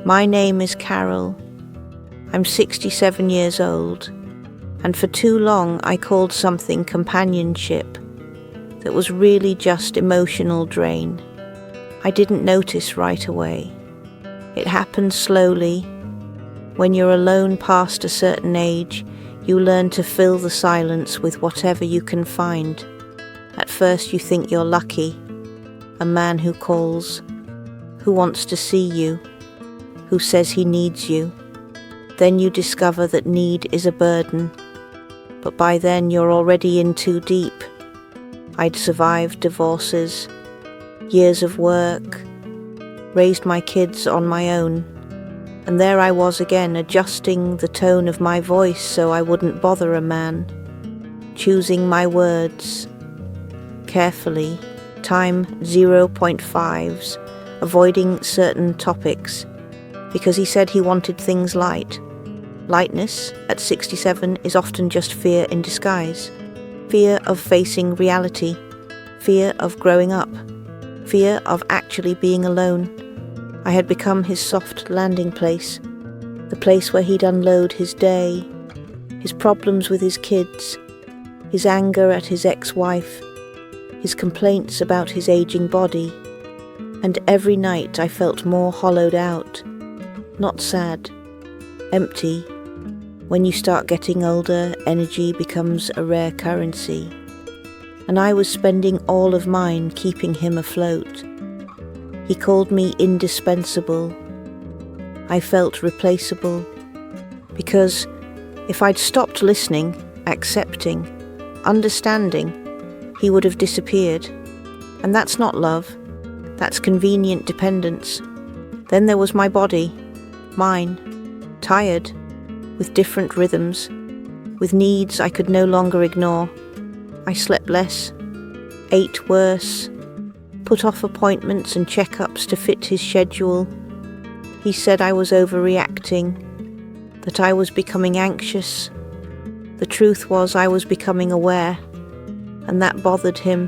My name is Carol. I'm 67 years old, and for too long I called something companionship that was really just emotional drain. I didn't notice right away. It happened slowly. When you're alone past a certain age, you learn to fill the silence with whatever you can find. At first you think you're lucky. A man who calls, who wants to see you, who says he needs you. Then you discover that need is a burden. But by then you're already in too deep. I'd survived divorces, years of work, raised my kids on my own, and there I was again, adjusting the tone of my voice so I wouldn't bother a man, choosing my words carefully, time 0.5s, avoiding certain topics, because he said he wanted things light. Lightness at 67 is often just fear in disguise. Fear of facing reality, fear of growing up, fear of actually being alone. I had become his soft landing place, the place where he'd unload his day, his problems with his kids, his anger at his ex-wife, his complaints about his aging body, and every night I felt more hollowed out, not sad, empty. When you start getting older, energy becomes a rare currency, and I was spending all of mine keeping him afloat. He called me indispensable. I felt replaceable, because if I'd stopped listening, accepting, understanding, he would have disappeared. And that's not love, that's convenient dependence. Then there was my body, mine, tired, with different rhythms, with needs I could no longer ignore. I slept less, ate worse, put off appointments and checkups to fit his schedule. He said I was overreacting, that I was becoming anxious. The truth was I was becoming aware, and that bothered him.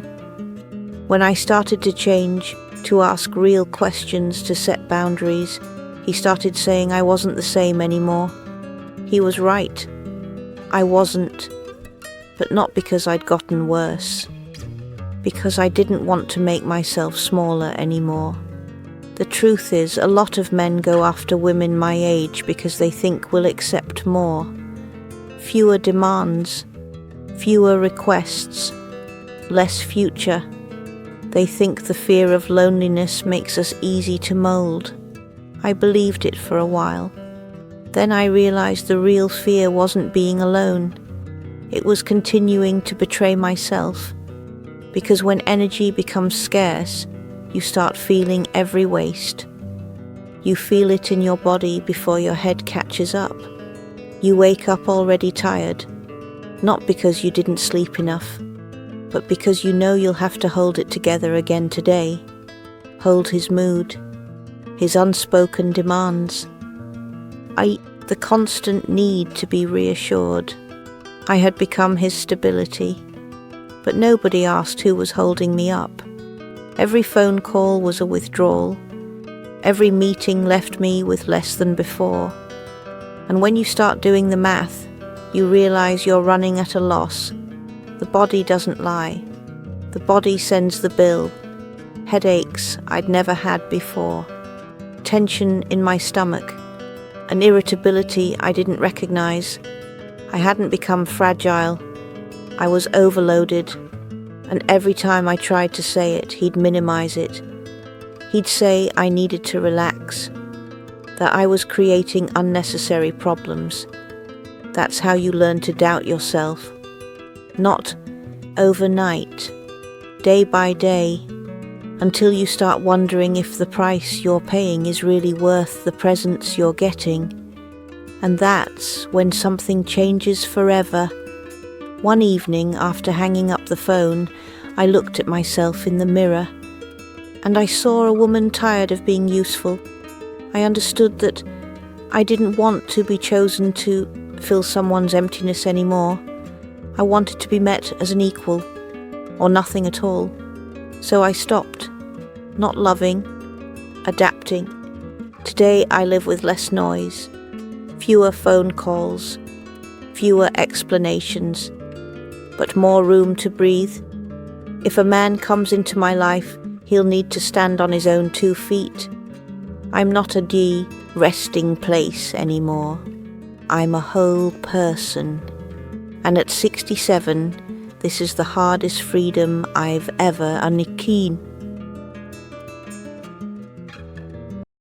When I started to change, to ask real questions, to set boundaries, he started saying I wasn't the same anymore. He was right. I wasn't, but not because I'd gotten worse, because I didn't want to make myself smaller anymore. The truth is, a lot of men go after women my age because they think we'll accept more. Fewer demands, fewer requests, less future. They think the fear of loneliness makes us easy to mold. I believed it for a while. Then I realized the real fear wasn't being alone. It was continuing to betray myself. Because when energy becomes scarce, you start feeling every waste. You feel it in your body before your head catches up. You wake up already tired, not because you didn't sleep enough, but because you know you'll have to hold it together again today. Hold his mood, his unspoken demands. The constant need to be reassured. I had become his stability, but nobody asked who was holding me up. Every phone call was a withdrawal. Every meeting left me with less than before. And when you start doing the math, you realize you're running at a loss. The body doesn't lie. The body sends the bill. Headaches I'd never had before. Tension in my stomach. An irritability I didn't recognize. I hadn't become fragile. I was overloaded, and every time I tried to say it, he'd minimize it. He'd say I needed to relax, that I was creating unnecessary problems. That's how you learn to doubt yourself. Not overnight, day by day, until you start wondering if the price you're paying is really worth the presence you're getting. And that's when something changes forever. One evening, after hanging up the phone, I looked at myself in the mirror, and I saw a woman tired of being useful. I understood that I didn't want to be chosen to fill someone's emptiness anymore. I wanted to be met as an equal, or nothing at all. So I stopped, not loving, adapting, Today I live with less noise, fewer phone calls, fewer explanations, but more room to breathe. If a man comes into my life, he'll need to stand on his own 2 feet. I'm not a resting place anymore. I'm a whole person. And at 67, this is the hardest freedom I've ever undertaken.